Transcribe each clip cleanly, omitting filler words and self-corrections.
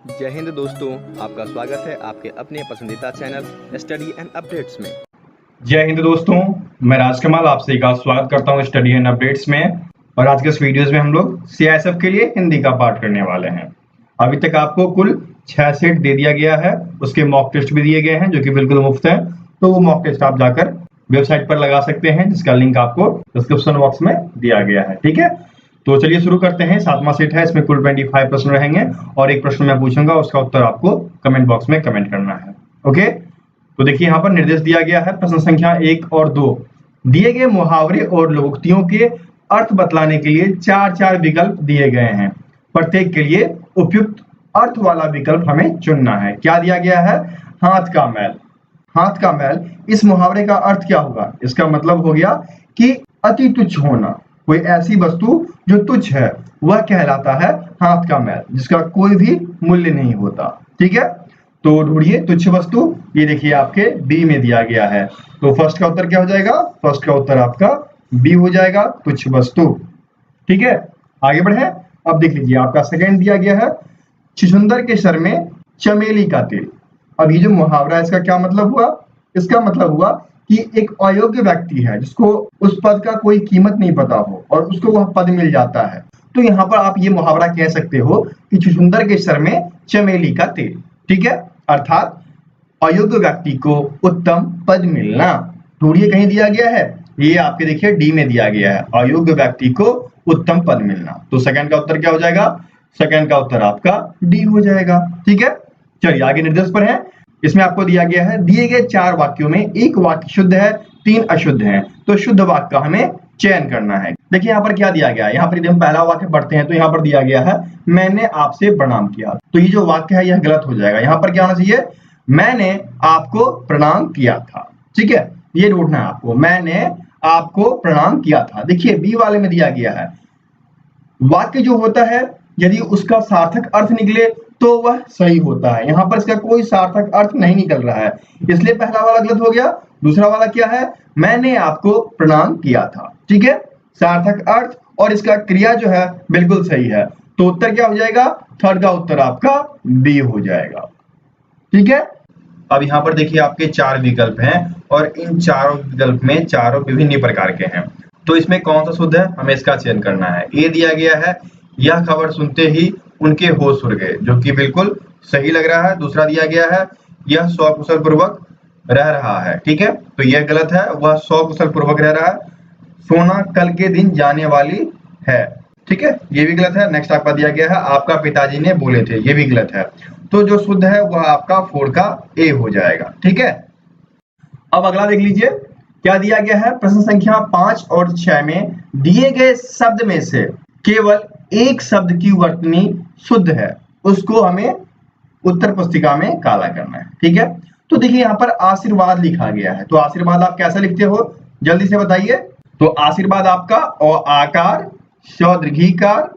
जय हिंद दोस्तों, आपका स्वागत है आपके अपने पसंदीदा चैनल स्टडी एंड अपडेट्स में। जय हिंद दोस्तों, मैं राजकमल आपसे एक बार स्वागत करता हूं स्टडी एंड अपडेट्स में। और आज के इस वीडियोस में हम लोग सीआईएसएफ के लिए हिंदी का पाठ करने वाले हैं। अभी तक आपको कुल 6 सेट दे दिया गया है, उसके मॉक टेस्ट भी दिए गए हैं जो कि बिल्कुल मुफ्त है। तो वो मॉक टेस्ट आप जाकर वेबसाइट पर लगा सकते हैं, जिसका लिंक आपको डिस्क्रिप्शन बॉक्स में दिया गया है। ठीक है, तो चलिए शुरू करते हैं। 7वां सेट है, इसमें कुल 25 प्रश्न रहेंगे और एक प्रश्न मैं पूछूंगा, उसका उत्तर आपको कमेंट बॉक्स में कमेंट करना है। ओके, तो देखिए यहाँ पर निर्देश दिया गया है। प्रश्न संख्या 1 और 2 दिए गए मुहावरे और लोकोक्तियों के अर्थ बतलाने के लिए 4 विकल्प दिए गए हैं। प्रत्येक के लिए उपयुक्त अर्थ वाला विकल्प हमें चुनना है। क्या दिया गया है? हाथ का मैल। हाथ का मैल, इस मुहावरे का अर्थ क्या होगा? इसका मतलब हो गया कि अति तुच्छ होना। कोई ऐसी वस्तु जो तुच्छ है वह कहलाता है हाथ का मैल, जिसका कोई भी मूल्य नहीं होता। ठीक है, तो ढूंढिए तुच्छ वस्तु। ये देखिए आपके बी में दिया गया है। तो फर्स्ट का उत्तर क्या हो जाएगा? फर्स्ट का उत्तर आपका बी हो जाएगा, तुच्छ वस्तु। ठीक है, आगे बढ़े। अब देख लीजिए, आपका सेकंड दिया गया है, छछूंदर के सर में चमेली का तेल। अब ये जो मुहावरा है, इसका क्या मतलब हुआ? इसका मतलब हुआ कि एक अयोग्य व्यक्ति है जिसको उस पद का कोई कीमत नहीं पता हो और उसको वह पद मिल जाता है। तो यहाँ पर आप ये मुहावरा कह सकते हो कि छछूंदर के सर में चमेली का तेल। ठीक है, अर्थात अयोग्य व्यक्ति को उत्तम पद मिलना। ढूंढिए, कहीं दिया गया है? ये आपके देखिए डी में दिया गया है, अयोग्य व्यक्ति को उत्तम पद मिलना। तो सेकंड का उत्तर क्या हो जाएगा? सेकंड का उत्तर आपका डी हो जाएगा। ठीक है, चलिए आगे निर्देश पर है। इसमें आपको दिया गया है, दिए गए 4 वाक्यों में एक वाक्य शुद्ध है, 3 अशुद्ध हैं। तो शुद्ध वाक्य का हमें चयन करना है। देखिए यहाँ पर क्या दिया गया है। यहाँ पर यदि हम पहला वाक्य पढ़ते हैं तो यहाँ पर दिया गया है, मैंने आपसे प्रणाम किया। तो ये जो वाक्य है यह गलत हो जाएगा। यहाँ पर क्या होना चाहिए? मैंने आपको प्रणाम किया था। ठीक है, ये ढूंढना है आपको, मैंने आपको प्रणाम किया था। देखिए बी वाले में दिया गया है, वाक्य जो होता है यदि उसका सार्थक अर्थ निकले तो वह सही होता है। यहाँ पर इसका कोई सार्थक अर्थ नहीं निकल रहा है, इसलिए पहला वाला गलत हो गया। दूसरा वाला क्या है? मैंने आपको प्रणाम किया था। ठीक है, सार्थक अर्थ और इसका क्रिया जो है बिल्कुल सही है। तो उत्तर क्या हो जाएगा? थर्ड का उत्तर आपका बी हो जाएगा। ठीक है, अब यहाँ पर देखिए आपके 4 विकल्प हैं और इन चारों विकल्प में चारों विभिन्न प्रकार के हैं। तो इसमें कौन सा शुद्ध है, हमें इसका चयन करना है। ए दिया गया है, यह खबर सुनते ही उनके होश उड़ गए, जो कि बिल्कुल सही लग रहा है। दूसरा दिया गया है, यह स्वकुशल पूर्वक रह रहा है। ठीक है, तो यह गलत है, वह स्वकुशल पूर्वक रह रहा है। सोना कल के दिन जाने वाली है। ठीक है, ये भी गलत है। नेक्स्ट आपका दिया गया है, आपका पिताजी ने बोले थे। ये भी गलत है। तो जो शुद्ध है वह आपका 4 का ए हो जाएगा। ठीक है, अब अगला देख लीजिए, क्या दिया गया है। प्रश्न संख्या 5 और 6 में दिए गए शब्द में से केवल एक शब्द की वर्तनी शुद्ध है, उसको हमें उत्तर पुस्तिका में काला करना है। ठीक है, तो देखिए यहाँ पर आशीर्वाद लिखा गया है। तो आशीर्वाद आप कैसे लिखते हो, जल्दी से बताइए। तो आशीर्वाद आपका अ आकार, श दीर्घिकार,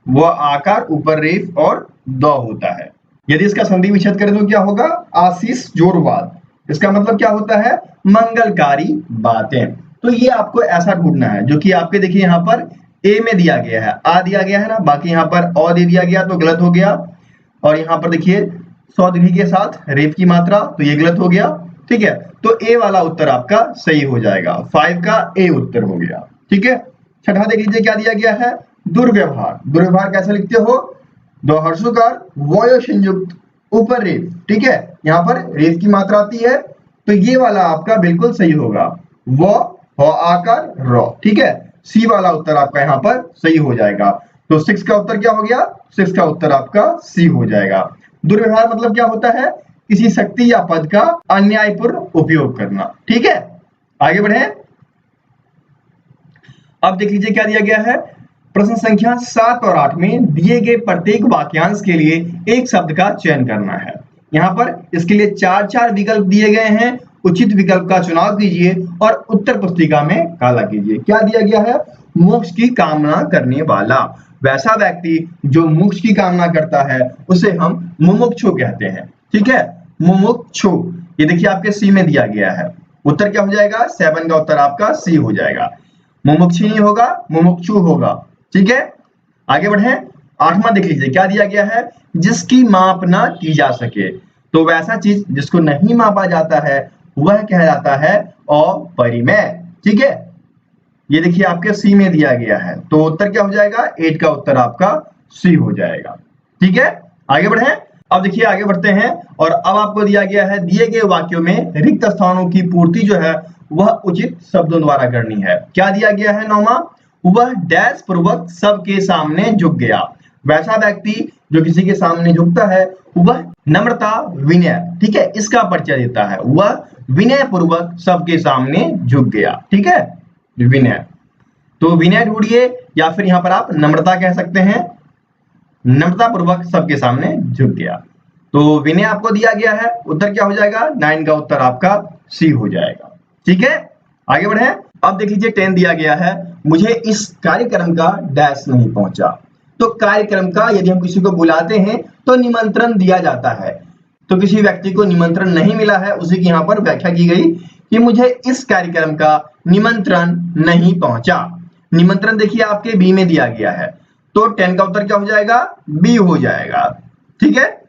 व आकार, ऊपर रेफ और द होता है। यदि इसका संधि विच्छेद करें तो क्या होगा? आशीष जोरवाद। इसका मतलब क्या होता है? मंगलकारी बातें। तो ये आपको ऐसा ढूंढना है जो कि आपके देखिए यहाँ पर ए में दिया गया है, आ दिया गया है ना, बाकी यहाँ पर अ दे दिया गया तो गलत हो गया। और यहाँ पर देखिए सौदीर्घ के साथ रेफ की मात्रा, तो ये गलत हो गया। ठीक है, तो ए वाला उत्तर आपका सही हो जाएगा, 5 का ए उत्तर हो गया। ठीक है, छठा देख लीजिए, क्या दिया गया है? दुर्व्यवहार। दुर्व्यवहार कैसे लिखते हो? दो हर्षुकार, वयो संयुक्त, ऊपर रेफ। ठीक है, यहाँ पर रेफ की मात्रा आती है, तो ये वाला आपका बिल्कुल सही होगा, व ह आकार र। ठीक है, सी वाला उत्तर आपका यहाँ पर सही हो जाएगा। तो 6 का उत्तर क्या हो गया? 6 का उत्तर आपका सी हो जाएगा। दुर्व्यवहार मतलब क्या होता है? किसी शक्ति या पद का अन्यायपूर्ण उपयोग करना। ठीक है, आगे बढ़े। अब देख लीजिए क्या दिया गया है। प्रश्न संख्या 7 और 8 में दिए गए प्रत्येक वाक्यांश के लिए एक शब्द का चयन करना है। यहाँ पर इसके लिए 4 विकल्प दिए गए हैं। उचित विकल्प का चुनाव कीजिए और उत्तर पुस्तिका में काला कीजिए। क्या दिया गया है? मोक्ष की कामना करने वाला। वैसा व्यक्ति जो मोक्ष की कामना करता है उसे हम मुमुक्षु कहते हैं। ठीक है, मुमुक्षु। ये देखिए आपके सी में दिया गया है। उत्तर क्या हो जाएगा? 7 का उत्तर आपका सी हो जाएगा। मुमुक्षु नहीं होगा, मुमुक्षु होगा। ठीक है, आगे बढ़े। 8वां देख लीजिए क्या दिया गया है, जिसकी माप ना की जा सके। तो वैसा चीज जिसको नहीं मापा जाता है वह कहलाता है अपरिमेय। ठीक है, ये देखिए आपके सी में दिया गया है, तो उत्तर क्या हो जाएगा, 8 का उत्तर आपका सी हो जाएगा। ठीक है, आगे बढ़े। अब देखिए आगे बढ़ते हैं और अब आपको दिया गया है, दिए गए वाक्यों में रिक्त स्थानों की पूर्ति जो है वह उचित शब्दों द्वारा करनी है। क्या दिया गया है 9वां, वह डैश पूर्वक सबके सामने झुक गया। वैसा व्यक्ति जो किसी के सामने झुकता है वह नम्रता विनय, ठीक है, इसका परिचय देता है। वह विनय पूर्वक सबके सामने झुक गया। ठीक है, विनय, तो विनय ढूंढिए या फिर यहां पर आप नम्रता कह सकते हैं, नम्रता पूर्वक सबके सामने झुक गया। तो विनय आपको दिया गया है, उत्तर क्या हो जाएगा, 9 का उत्तर आपका सी हो जाएगा। ठीक है, आगे बढ़े। अब देख लीजिए 10 दिया गया है, मुझे इस कार्यक्रम का डैश नहीं पहुंचा। तो कार्यक्रम का यदि हम किसी को बुलाते हैं तो निमंत्रण दिया जाता है, तो किसी व्यक्ति को निमंत्रण नहीं मिला है, उसी की यहाँ पर व्याख्या की गई कि मुझे इस कार्यक्रम का निमंत्रण नहीं पहुंचा। निमंत्रण देखिए आपके बी में दिया गया है, तो 10 का उत्तर क्या हो जाएगा, बी हो जाएगा। ठीक है,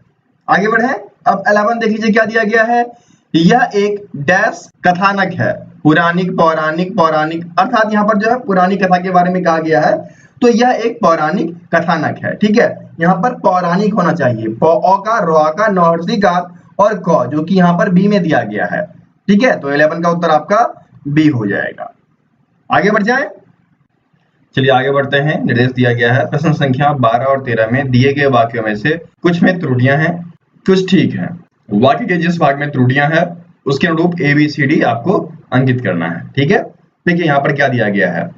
आगे बढ़े। अब 11 देख लीजिए क्या दिया गया है, यह एक डैश कथानक है, पुराणिक पौराणिक पौराणिक, अर्थात यहाँ पर जो है पुरानी कथा के बारे में कहा गया है, तो यह एक पौराणिक कथानक है। ठीक है, यहाँ पर पौराणिक होना चाहिए, पौ का रो का नौहर्षी का और क, जो कि यहाँ पर बी में दिया गया है। ठीक है, तो 11 का उत्तर आपका बी हो जाएगा। आगे बढ़ जाए, चलिए आगे बढ़ते हैं। निर्देश दिया गया है, प्रश्न संख्या 12 और 13 में दिए गए वाक्यों में से कुछ में त्रुटियां हैं, कुछ ठीक है। वाक्य के जिस भाग में त्रुटियां हैं उसके अनुरूप ABCD आपको अंकित करना है। ठीक है, देखिए यहाँ पर क्या दिया गया है,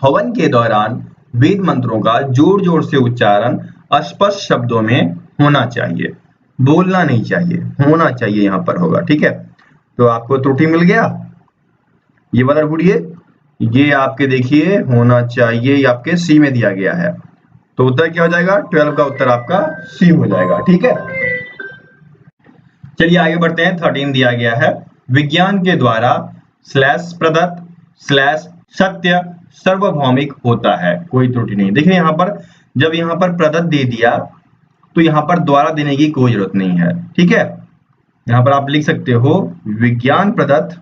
हवन के दौरान वेद मंत्रों का जोर जोर से उच्चारण स्पष्ट शब्दों में होना चाहिए, बोलना नहीं चाहिए, होना चाहिए यहाँ पर होगा। ठीक है, तो आपको त्रुटि मिल गया, ये वाला ढूंढिए, ये आपके देखिए होना चाहिए, ये आपके सी में दिया गया है, तो उत्तर क्या हो जाएगा, 12 का उत्तर आपका सी हो जाएगा। ठीक है, चलिए आगे बढ़ते हैं। 13 दिया गया है, विज्ञान के द्वारा स्लैश प्रदत्त स्लैश सत्य सार्वभौमिक होता है, कोई त्रुटि नहीं। देखिए यहाँ पर जब यहाँ पर प्रदत्त दे दिया तो यहाँ पर द्वारा देने की कोई जरूरत नहीं है। ठीक है, यहाँ पर आप लिख सकते हो विज्ञान प्रदत्त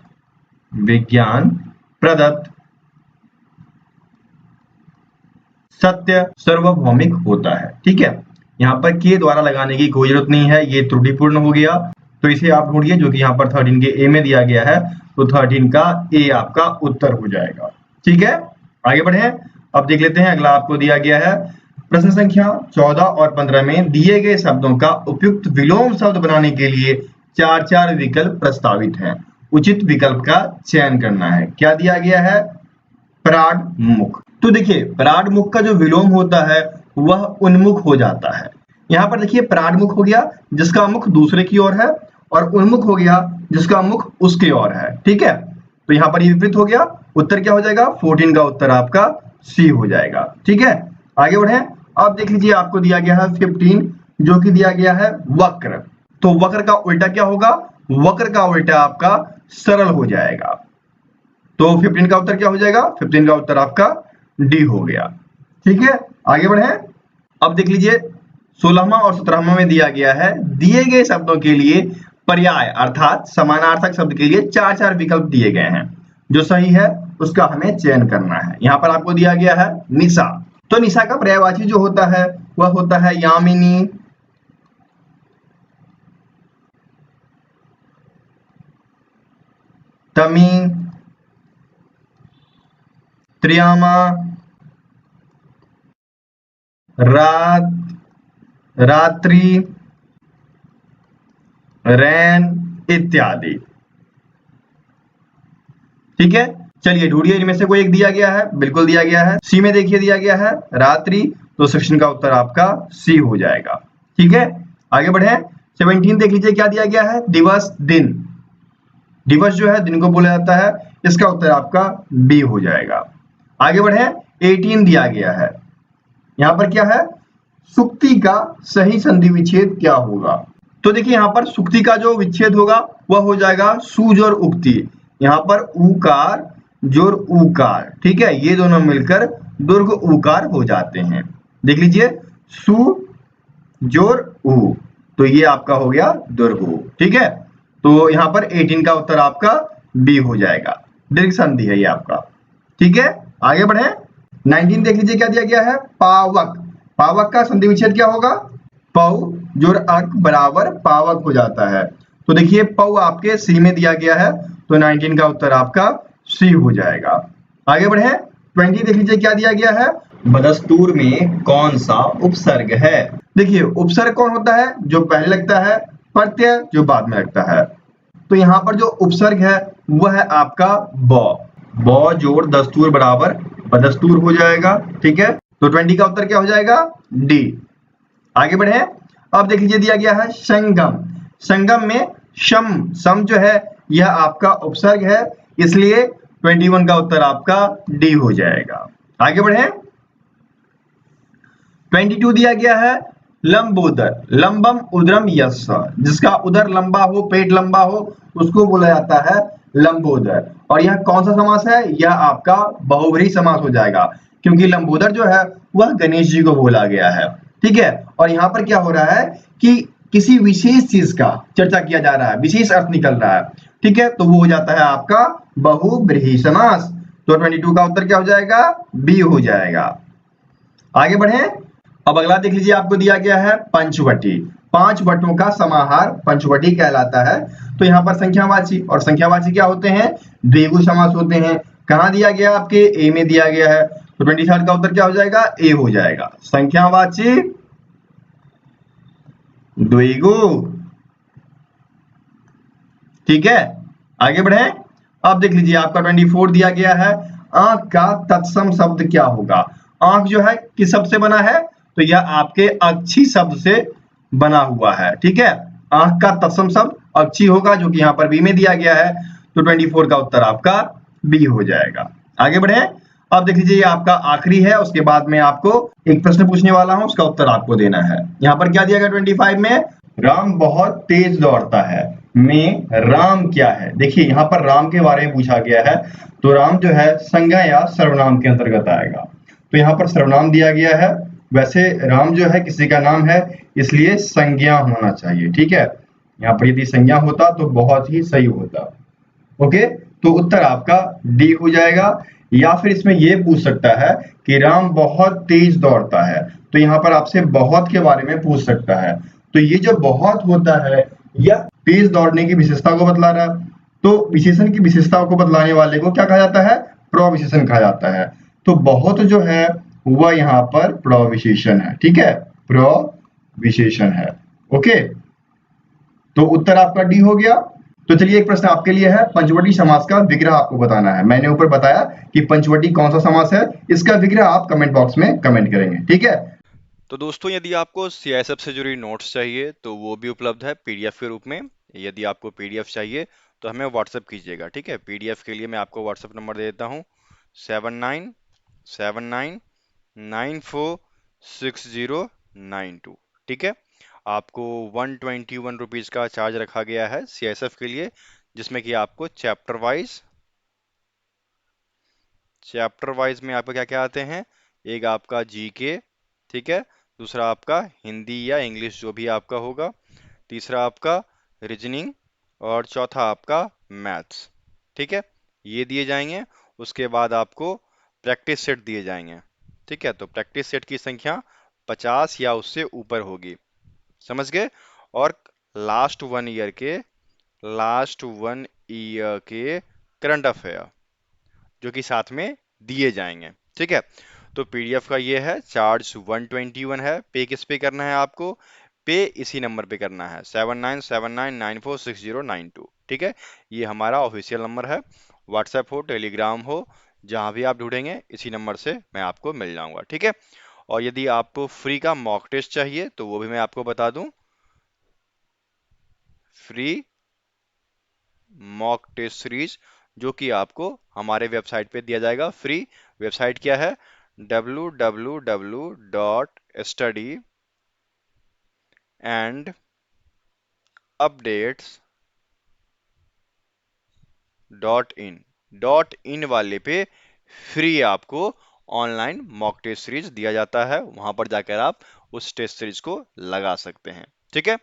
सत्य सार्वभौमिक होता है। ठीक है, यहाँ पर के द्वारा लगाने की कोई जरूरत नहीं है, ये त्रुटिपूर्ण हो गया, तो इसे आप ढूंढिए, जो कि यहाँ पर 13 के ए में दिया गया है, तो 13 का ए आपका उत्तर हो जाएगा। ठीक है, आगे बढ़े। अब देख लेते हैं अगला आपको दिया गया है, प्रश्न संख्या 14 और 15 में दिए गए शब्दों का उपयुक्त विलोम शब्द बनाने के लिए 4 विकल्प प्रस्तावित हैं, उचित विकल्प का चयन करना है। क्या दिया गया है, पराडमुख। तो देखिए पराडमुख का जो विलोम होता है वह उन्मुख हो जाता है। यहाँ पर देखिए पराडमुख हो गया जिसका मुख दूसरे की ओर है, और उन्मुख हो गया जिसका मुख उसके ओर है। ठीक है, तो यहाँ पर ये विपरीत हो गया, उत्तर क्या हो जाएगा, 14 का उत्तर आपका सी हो जाएगा। ठीक है, आगे बढ़े। अब देख लीजिए आपको दिया गया है 15, जो कि दिया गया है वक्र। तो वक्र का उल्टा क्या होगा, वक्र का उल्टा आपका सरल हो जाएगा। तो 15 का उत्तर क्या हो जाएगा, 15 का उत्तर आपका डी हो गया। ठीक है, आगे बढ़े। अब देख लीजिए 16वां और 17वां में दिया गया है, दिए गए शब्दों के लिए पर्याय अर्थात समानार्थक शब्द के लिए 4 विकल्प दिए गए हैं, जो सही है उसका हमें चयन करना है। यहाँ पर आपको दिया गया है निशा, तो निशा का पर्यायवाची जो होता है वह होता है यामिनी, तमी, त्रियामा, रात, रात्रि, रैन इत्यादि। ठीक है, चलिए ढूंढिए, इनमें से कोई एक दिया गया है, बिल्कुल दिया गया है, सी में देखिए दिया गया है रात्रि, तो सेक्शन का उत्तर आपका सी हो जाएगा। ठीक है, आगे बढ़े। 17 देख लीजिए क्या दिया गया है, दिवस दिन, दिवस जो है दिन को बोला जाता है, इसका उत्तर आपका बी हो जाएगा। आगे बढ़े। 18 दिया गया है, यहाँ पर क्या है, सुक्ति का सही संधि विच्छेद क्या होगा। तो देखिए यहाँ पर सुक्ति का जो विच्छेद होगा वह हो जाएगा सुजोर उक्ति, यहाँ पर उकार जोर उकार। ठीक है, ये दोनों मिलकर दुर्ग उकार हो जाते हैं। देख लीजिए सु जोर ऊ, तो ये आपका हो गया दुर्गु। ठीक है, तो यहाँ पर 18 का उत्तर आपका बी हो जाएगा। दीर्घ संधि है ये आपका। ठीक है, आगे बढ़े। 19 देख लीजिए क्या दिया गया है, पावक। पावक का संधि विच्छेद क्या होगा, पौ जोर अक बराबर पावक हो जाता है। तो देखिए पौ आपके सी में दिया गया है, तो 19 का उत्तर आपका सी हो जाएगा। आगे बढ़े। 20 देख लीजिए क्या दिया गया है, बदस्तूर में कौन सा उपसर्ग है। देखिए उपसर्ग कौन होता है, जो पहले लगता है, प्रत्यय जो बाद में लगता है। तो यहाँ पर जो उपसर्ग है वह है आपका ब। ब जोड़ दस्तूर बराबर बदस्तूर हो जाएगा। ठीक है, तो 20 का उत्तर क्या हो जाएगा, डी। आगे बढ़े। अब देख लीजिए दिया गया है संगम। संगम में शम, सम जो है यह आपका उपसर्ग है, इसलिए 21 का उत्तर आपका डी हो जाएगा। आगे बढ़े। 22 दिया गया है लंबोदर। लंबम उदरम यस्स, जिसका उदर लंबा हो, पेट लंबा हो, उसको बोला जाता है लंबोदर। और यह कौन सा समास है, यह आपका बहुव्रीहि समास हो जाएगा, क्योंकि लंबोदर जो है वह गणेश जी को बोला गया है। ठीक है, और यहाँ पर क्या हो रहा है कि किसी विशेष चीज का चर्चा किया जा रहा है, विशेष अर्थ निकल रहा है। ठीक है, तो वो हो जाता है आपका बहुव्रीहि समास। तो 22 का उत्तर क्या हो जाएगा, बी हो जाएगा। आगे बढ़े। अब अगला देख लीजिए, आपको दिया गया है पंचवटी। पांच वटों का समाहार पंचवटी कहलाता है। तो यहाँ पर संख्यावाची, और संख्यावाची क्या होते हैं, द्विगु समास होते हैं। कहाँ दिया गया, आपके ए में दिया गया है। तो 23 का उत्तर क्या हो जाएगा, ए हो जाएगा। संख्यावाची द्विगु। ठीक है, आगे बढ़े। अब देख लीजिए आपका 24 दिया गया है, आंख का तत्सम शब्द क्या होगा। आंख जो है किस शब्द से बना है, तो यह आपके अक्षी शब्द से बना हुआ है। ठीक है, आंख का तत्सम शब्द अक्षी होगा, जो कि यहाँ पर बी में दिया गया है। तो 24 का उत्तर आपका बी हो जाएगा। आगे बढ़े। अब देख लीजिए ये आपका आखिरी है, उसके बाद में आपको एक प्रश्न पूछने वाला हूं, उसका उत्तर आपको देना है। यहाँ पर क्या दिया गया 25 में, राम बहुत तेज दौड़ता है में राम क्या है। देखिए यहाँ पर राम के बारे में पूछा गया है, तो राम जो है संज्ञा या सर्वनाम के अंतर्गत आएगा। तो यहाँ पर सर्वनाम दिया गया है, वैसे राम जो है किसी का नाम है, इसलिए संज्ञा होना चाहिए। ठीक है, यहाँ पर यदि संज्ञा होता तो बहुत ही सही होता। ओके, तो उत्तर आपका डी हो जाएगा। या फिर इसमें यह पूछ सकता है कि राम बहुत तेज दौड़ता है, तो यहाँ पर आपसे बहुत के बारे में पूछ सकता है। तो ये जो बहुत होता है यह तेज दौड़ने की विशेषता को बतला रहा है। तो विशेषण की विशेषताओं को बतलाने वाले को क्या कहा जाता है, प्रविशेषण कहा जाता है। तो बहुत जो है वह यहाँ पर प्रविशेषण है। ठीक है, प्रविशेषण है। ओके, तो उत्तर आपका डी हो गया। तो चलिए एक प्रश्न आपके लिए है, पंचवटी समास का विग्रह आपको बताना है। मैंने ऊपर बताया कि पंचवटी कौन सा समास है, इसका विग्रह आप कमेंट बॉक्स में कमेंट करेंगे। ठीक है, तो दोस्तों यदि आपको सीआईएसएफ से जुड़ी नोट्स चाहिए तो वो भी उपलब्ध है पीडीएफ के रूप में। यदि आपको पीडीएफ चाहिए तो हमें व्हाट्सएप कीजिएगा। ठीक है, पीडीएफ के लिए मैं आपको व्हाट्सएप नंबर दे देता हूँ, 7979946092। ठीक है, आपको 121 का चार्ज रखा गया है सीआईएसएफ के लिए, जिसमें कि आपको चैप्टर वाइज में आपका क्या क्या आते हैं, एक आपका जीके, ठीक है, दूसरा आपका हिंदी या इंग्लिश जो भी आपका होगा, तीसरा आपका रीजनिंग, और चौथा आपका मैथ्स। ठीक है, ये दिए जाएंगे। उसके बाद आपको प्रैक्टिस सेट दिए जाएंगे। ठीक है, तो प्रैक्टिस सेट की संख्या 50 या उससे ऊपर होगी, समझ गए। और लास्ट 1 ईयर के करंट अफेयर जो कि साथ में दिए जाएंगे। ठीक है, तो पीडीएफ का ये है, चार्ज 121 है। पे किस पे करना है आपको, पे इसी नंबर पे करना है, 7979946092। ठीक है, ये हमारा ऑफिशियल नंबर है। व्हाट्सएप हो, टेलीग्राम हो, जहां भी आप ढूंढेंगे इसी नंबर से मैं आपको मिल जाऊंगा। ठीक है, और यदि आपको फ्री का मॉक टेस्ट चाहिए तो वो भी मैं आपको बता दूं, फ्री मॉक टेस्ट सीरीज जो कि आपको हमारे वेबसाइट पे दिया जाएगा फ्री। वेबसाइट क्या है, www.studyandupdates.in। डॉट इन वाले पे फ्री आपको ऑनलाइन मॉक टेस्ट सीरीज दिया जाता है, वहां पर जाकर आप उस टेस्ट सीरीज को लगा सकते हैं। ठीक है,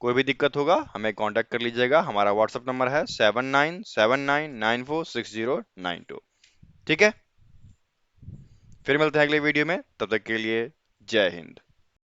कोई भी दिक्कत होगा हमें कांटेक्ट कर लीजिएगा, हमारा व्हाट्सएप नंबर है 7979946092। ठीक है, फिर मिलते हैं अगले वीडियो में, तब तक के लिए जय हिंद।